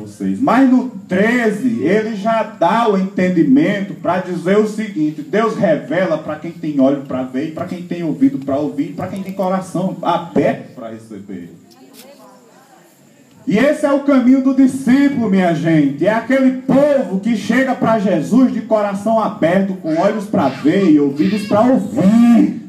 vocês. Mas no 13, ele já dá o entendimento para dizer o seguinte: Deus revela para quem tem olho para ver, e para quem tem ouvido para ouvir, para quem tem coração aberto para receber. E esse é o caminho do discípulo, minha gente. É aquele povo que chega para Jesus de coração aberto, com olhos para ver e ouvidos para ouvir.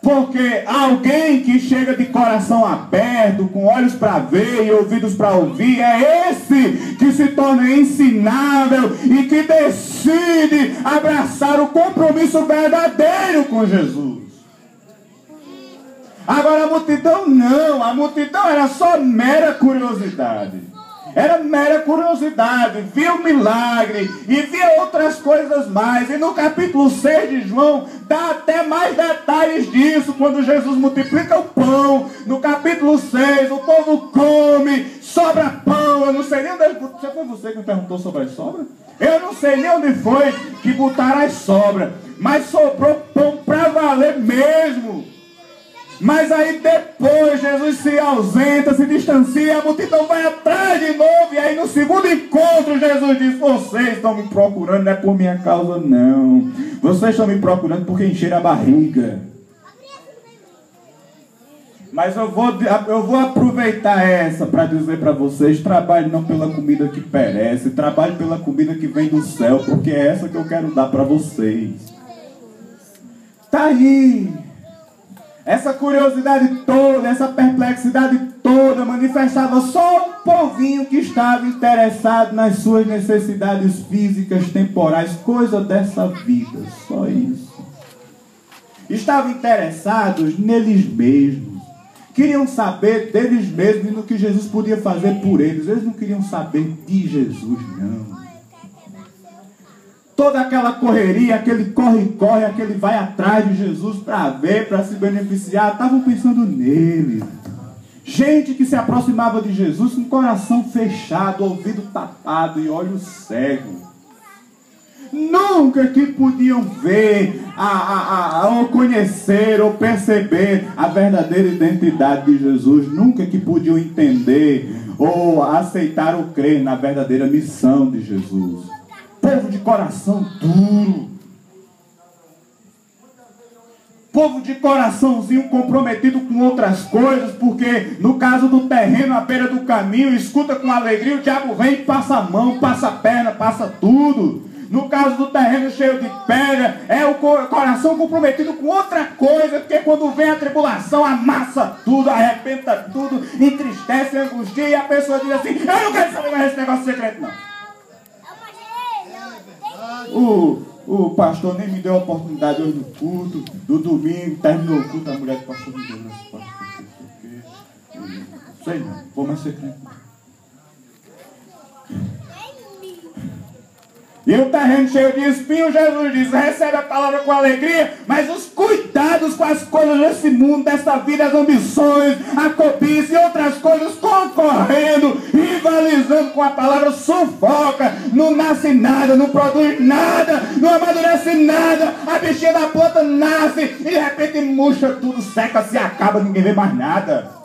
Porque alguém que chega de coração aberto, com olhos para ver e ouvidos para ouvir, é esse que se torna ensinável e que decide abraçar o compromisso verdadeiro com Jesus. Agora a multidão não, a multidão era só mera curiosidade. Era mera curiosidade, via o milagre e via outras coisas mais. E no capítulo 6 de João, dá até mais detalhes disso, quando Jesus multiplica o pão. No capítulo 6, o povo come, sobra pão. Eu não sei nem onde... Foi você que me perguntou sobre as sobras? Eu não sei nem onde foi que botaram as sobras, mas sobrou pão para valer mesmo. Mas aí depois Jesus se ausenta, se distancia, a multidão vai atrás de novo. E aí no segundo encontro Jesus diz: vocês estão me procurando, não é por minha causa não. Vocês estão me procurando porque encheram a barriga. Mas eu vou aproveitar essa para dizer para vocês: trabalhe não pela comida que perece, trabalhe pela comida que vem do céu, porque é essa que eu quero dar para vocês. Tá aí. Essa curiosidade toda, essa perplexidade toda, manifestava só um povinho que estava interessado nas suas necessidades físicas, temporais, coisa dessa vida, só isso. Estavam interessados neles mesmos. Queriam saber deles mesmos e no que Jesus podia fazer por eles. Eles não queriam saber de Jesus, não. Toda aquela correria, aquele corre-corre, aquele vai atrás de Jesus para ver, para se beneficiar, estavam pensando nele. Gente que se aproximava de Jesus com coração fechado, ouvido tapado e olho cego. Nunca que podiam ver, ou conhecer, ou perceber a verdadeira identidade de Jesus. Nunca que podiam entender, ou aceitar ou crer na verdadeira missão de Jesus. Povo de coração duro. Povo de coraçãozinho comprometido com outras coisas, porque no caso do terreno à beira do caminho, escuta com alegria, o diabo vem e passa a mão, passa a perna, passa tudo. No caso do terreno cheio de pedra, é o coração comprometido com outra coisa, porque quando vem a tribulação, amassa tudo, arrebenta tudo, entristece, angustia, e a pessoa diz assim: eu não quero saber mais desse negócio secreto não. O pastor nem me deu a oportunidade hoje no culto, do domingo, terminou o culto, a mulher do pastor me deu nesse pastor, não sei não, vou mais ser crente. E o terreno cheio de espinhos, Jesus diz: recebe a palavra com alegria, mas os cuidados com as coisas desse mundo, dessa vida, as ambições, a cobiça e outras coisas concorrendo, rivalizando com a palavra, sufoca, não nasce nada, não produz nada, não amadurece nada, a bichinha da planta nasce e de repente murcha tudo, seca, se acaba, ninguém vê mais nada.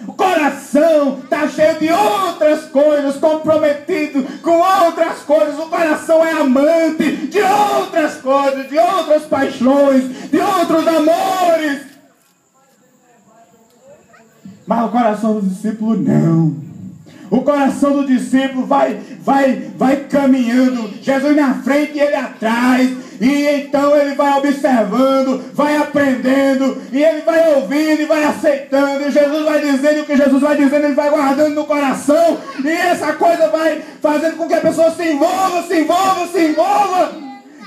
O coração está cheio de outras coisas, comprometido com outras coisas. O coração é amante de outras coisas, de outras paixões, de outros amores. Mas o coração do discípulo não. O coração do discípulo vai caminhando, Jesus na frente e ele atrás. E então ele vai observando, vai aprendendo, e ele vai ouvindo e vai aceitando. E Jesus vai dizendo, e o que Jesus vai dizendo, ele vai guardando no coração. E essa coisa vai fazendo com que a pessoa se envolva.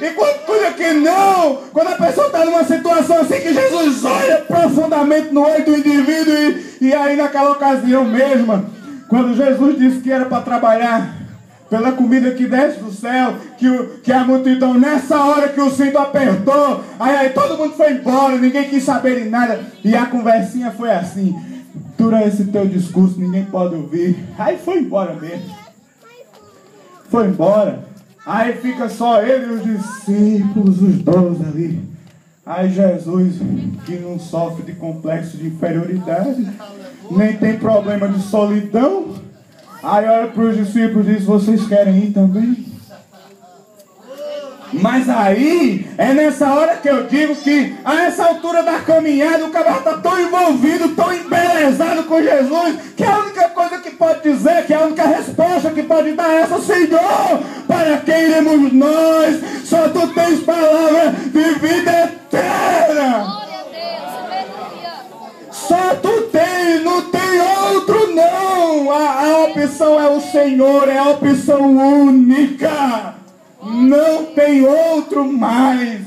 E quando cuida que não, quando a pessoa está numa situação assim que Jesus olha profundamente no olho do indivíduo, e aí naquela ocasião mesma, quando Jesus disse que era para trabalhar pela comida que desce do céu, que a multidão, nessa hora que o cinto apertou, aí todo mundo foi embora, ninguém quis saber de nada, e a conversinha foi assim: dura esse teu discurso, ninguém pode ouvir. Aí foi embora mesmo, foi embora. Aí fica só ele e os discípulos, os 12 ali, Aí Jesus, que não sofre de complexo de inferioridade, nem tem problema de solidão, aí olha para os discípulos e diz: vocês querem ir também? Mas aí, é nessa hora que eu digo que, a essa altura da caminhada, o cara está tão envolvido, tão embelezado com Jesus, que a única coisa que pode dizer, que a única resposta que pode dar é essa: Senhor, para quem iremos nós? Só tu tens palavra de vida eterna. Glória a Deus, aleluia. Só tu tens, não tem outro não. A opção é o Senhor, é a opção única. Não tem outro mais.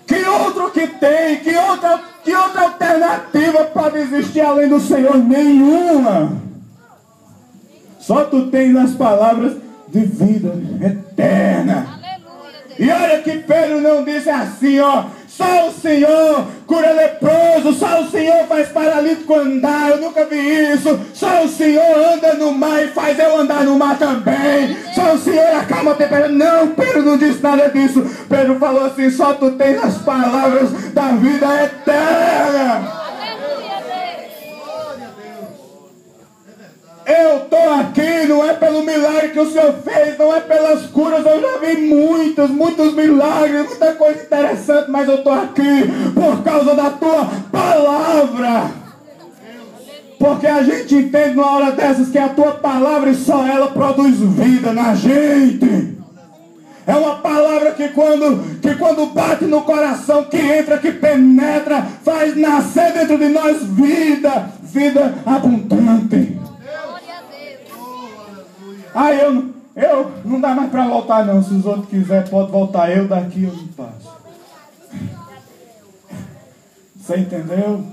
Que outro que tem? Que outra alternativa pode existir além do Senhor? Nenhuma. Só tu tens as palavras de vida eterna. Aleluia, Deus. E olha que Pedro não disse assim, ó: só o Senhor cura leproso, só o Senhor faz paralítico andar, eu nunca vi isso. Só o Senhor anda no mar e faz eu andar no mar também. Só o Senhor acalma a tempestade. Não, Pedro não disse nada disso. Pedro falou assim: só tu tens as palavras da vida eterna. Aleluia, Deus. Eu estou aqui, não é pelo milagre que o Senhor fez, não é pelas curas. Eu já vi muitos milagres, muita coisa interessante, mas eu estou aqui por causa da tua palavra. Porque a gente entende numa hora dessas que a tua palavra e só ela produz vida na gente. É uma palavra que quando bate no coração, que entra, que penetra, faz nascer dentro de nós vida abundante. Aí eu não dá mais para voltar não. Se os outros quiserem, pode voltar. Eu daqui eu não passo. Você entendeu?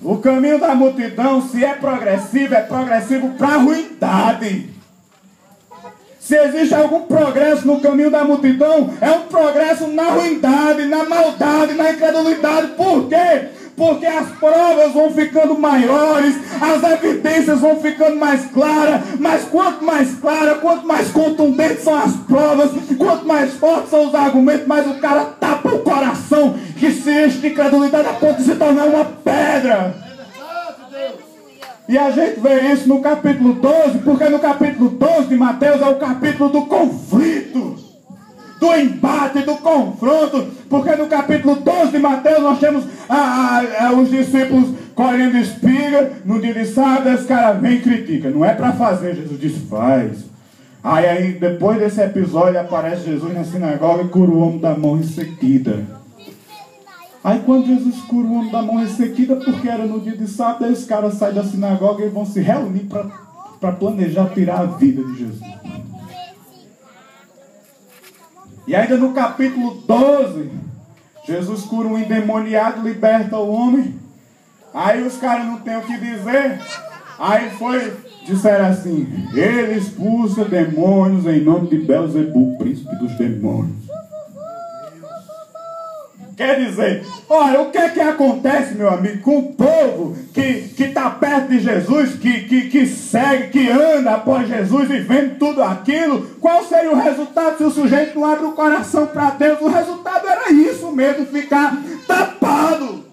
O caminho da multidão, se é progressivo para a ruindade. Se existe algum progresso no caminho da multidão, é um progresso na ruindade, na maldade, na incredulidade. Por quê? Porque as provas vão ficando maiores, as evidências vão ficando mais claras, mas quanto mais clara, quanto mais contundentes são as provas, quanto mais fortes são os argumentos, mais o cara tapa o coração, que se enche de incredulidade a ponto de se tornar uma pedra. E a gente vê isso no capítulo 12, porque no capítulo 12 de Mateus é o capítulo do conflito, do embate, do confronto. Porque no capítulo 12 de Mateus nós temos os discípulos colhendo espiga no dia de sábado. Esse cara vem e critica: não é para fazer. Jesus diz: faz. Aí depois desse episódio aparece Jesus na sinagoga e cura o homem da mão ressequida. Aí quando Jesus cura o homem da mão ressequida, porque era no dia de sábado, aí os caras saem da sinagoga e vão se reunir para planejar tirar a vida de Jesus. E ainda no capítulo 12, Jesus cura um endemoniado, liberta o homem. Aí os caras não têm o que dizer. Aí disseram assim: ele expulsa demônios em nome de Belzebu, príncipe dos demônios. Quer dizer, olha, o que é que acontece, meu amigo, com o povo que está perto de Jesus, que segue, que anda após Jesus e vendo tudo aquilo? Qual seria o resultado se o sujeito não abre o coração para Deus? O resultado era isso mesmo, ficar tapado.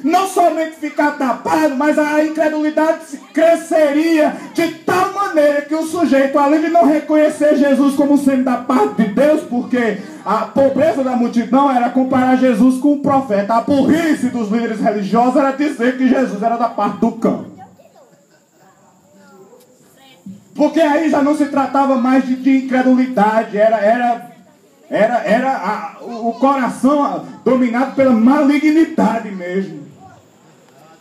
Não somente ficar tapado, mas a incredulidade cresceria de tal maneira que o sujeito, além de não reconhecer Jesus como sendo da parte de Deus, porque a pobreza da multidão era comparar Jesus com um profeta, a burrice dos líderes religiosos era dizer que Jesus era da parte do cão. Porque aí já não se tratava mais de incredulidade, era o coração dominado pela malignidade mesmo.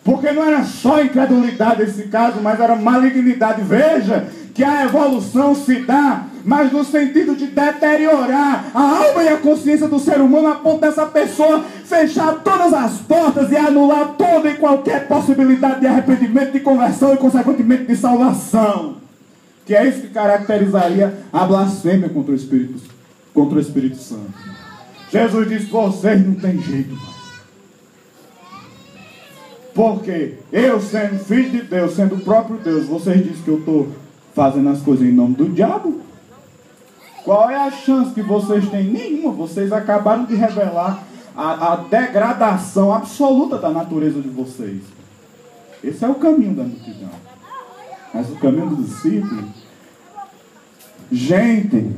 Porque não era só incredulidade nesse caso, mas era malignidade. Veja que a evolução se dá, mas no sentido de deteriorar a alma e a consciência do ser humano, a ponto dessa pessoa fechar todas as portas e anular toda e qualquer possibilidade de arrependimento, de conversão e consequentemente de salvação. Que é isso que caracterizaria a blasfêmia contra o Espírito Santo. Jesus disse: vocês não tem jeito, mano. Porque eu, sendo filho de Deus, sendo o próprio Deus, vocês dizem que eu estou fazendo as coisas em nome do diabo? Qual é a chance que vocês têm? Nenhuma. Vocês acabaram de revelar a degradação absoluta da natureza de vocês. Esse é o caminho da multidão. Mas o caminho do discípulo, gente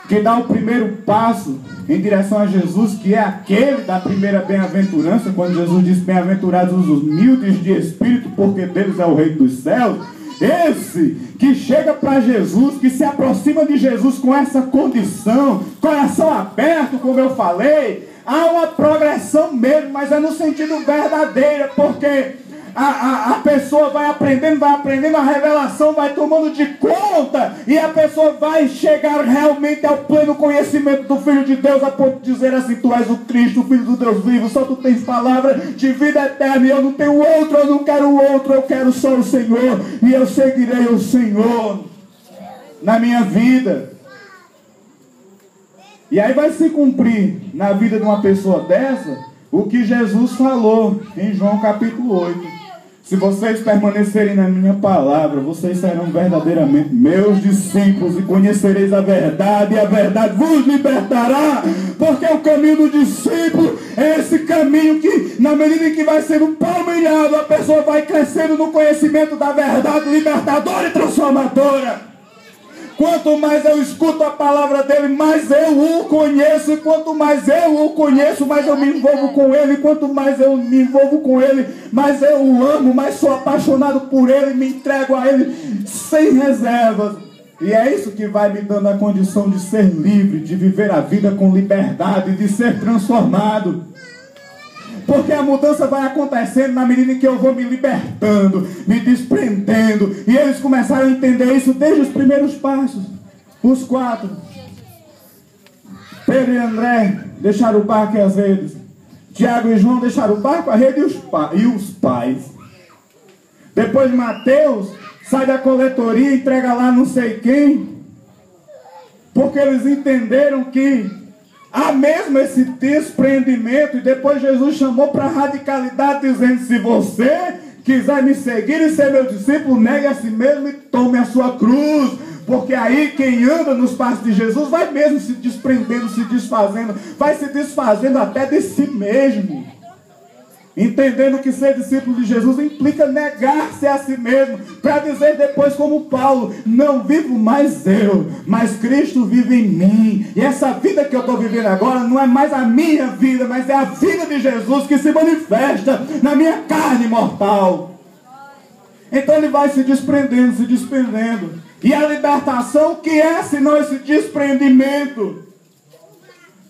que dá o primeiro passo em direção a Jesus, que é aquele da primeira bem-aventurança, quando Jesus diz: bem-aventurados os humildes de espírito, porque deles é o reino dos céus. Esse que chega para Jesus, que se aproxima de Jesus com essa condição, coração aberto, como eu falei, há uma progressão mesmo, mas é no sentido verdadeiro, porque a pessoa vai aprendendo, a revelação vai tomando de conta, e a pessoa vai chegar realmente ao pleno conhecimento do Filho de Deus, a ponto de dizer assim: tu és o Cristo, o Filho do Deus vivo, só tu tens palavra de vida eterna, e eu não tenho outro, eu não quero outro, eu quero só o Senhor, e eu seguirei o Senhor na minha vida. E aí vai se cumprir na vida de uma pessoa dessa o que Jesus falou em João capítulo 8. Se vocês permanecerem na minha palavra, vocês serão verdadeiramente meus discípulos e conhecereis a verdade, e a verdade vos libertará. Porque o caminho do discípulo é esse caminho que, na medida em que vai sendo palmilhado, a pessoa vai crescendo no conhecimento da verdade libertadora e transformadora. Quanto mais eu escuto a palavra dele, mais eu o conheço. E quanto mais eu o conheço, mais eu me envolvo com ele. E quanto mais eu me envolvo com ele, mais eu o amo, mais sou apaixonado por ele, me entrego a ele sem reservas. E é isso que vai me dando a condição de ser livre, de viver a vida com liberdade, de ser transformado. Porque a mudança vai acontecendo na medida em que eu vou me libertando, me desprendendo. E eles começaram a entender isso desde os primeiros passos. Os 4. Pedro e André deixaram o barco e as redes. Tiago e João deixaram o barco, a rede e os pais. Depois Mateus sai da coletoria e entrega lá não sei quem. Porque eles entenderam que há mesmo esse desprendimento, e depois Jesus chamou para a radicalidade, dizendo: se você quiser me seguir e ser meu discípulo, negue a si mesmo e tome a sua cruz. Porque aí quem anda nos passos de Jesus vai mesmo se desprendendo, se desfazendo, vai se desfazendo até de si mesmo. Entendendo que ser discípulo de Jesus implica negar-se a si mesmo, para dizer depois como Paulo: não vivo mais eu, mas Cristo vive em mim. E essa vida que eu estou vivendo agora não é mais a minha vida, mas é a vida de Jesus que se manifesta na minha carne mortal. Então ele vai se desprendendo, se desprendendo. E a libertação, que é senão esse desprendimento?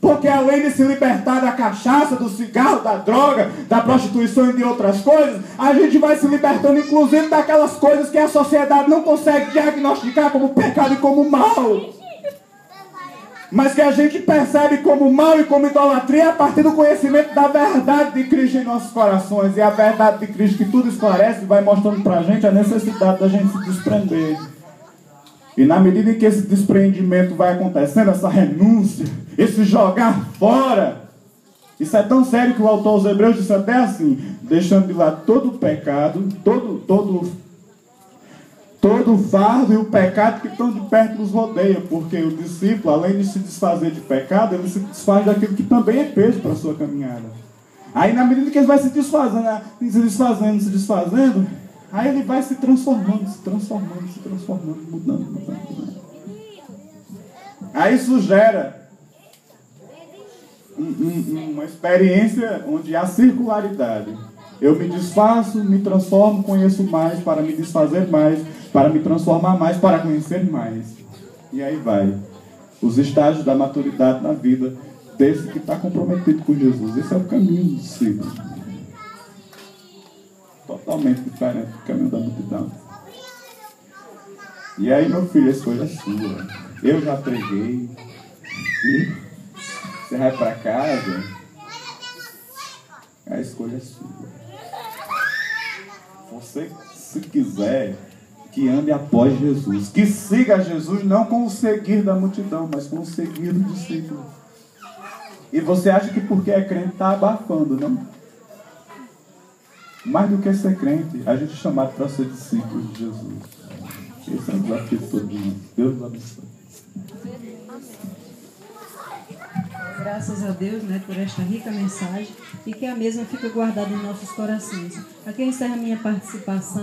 Porque além de se libertar da cachaça, do cigarro, da droga, da prostituição e de outras coisas, a gente vai se libertando inclusive daquelas coisas que a sociedade não consegue diagnosticar como pecado e como mal. Mas que a gente percebe como mal e como idolatria a partir do conhecimento da verdade de Cristo em nossos corações. E a verdade de Cristo, que tudo esclarece, vai mostrando para a gente a necessidade da gente se desprender. E na medida em que esse desprendimento vai acontecendo, essa renúncia, esse jogar fora, isso é tão sério que o autor aos Hebreus disse até assim: deixando de lado todo o pecado, todo o fardo e o pecado que tão de perto nos rodeia. Porque o discípulo, além de se desfazer de pecado, ele se desfaz daquilo que também é peso para a sua caminhada. Aí na medida que ele vai se desfazendo, aí ele vai se transformando, mudando. Aí isso gera uma experiência onde há circularidade. Eu me desfaço, me transformo, conheço mais, para me desfazer mais, para me transformar mais, para conhecer mais. E aí vai. Os estágios da maturidade na vida desse que está comprometido com Jesus. Esse é o caminho do discípulo. Totalmente diferente do caminho da multidão. E aí, meu filho, a escolha é sua. Eu já preguei. E você vai para casa. A escolha é sua. Você, se quiser, que ande após Jesus. Que siga Jesus, não com o seguir da multidão, mas com o seguir do discípulo. E você acha que porque é crente está abafando, não? Mais do que ser crente, a gente é chamado para ser discípulo de Jesus. Esse é o desafio de todo mundo. Deus abençoe. Graças a Deus, né, por esta rica mensagem e que a mesma fique guardada em nossos corações. Aqui encerra a minha participação.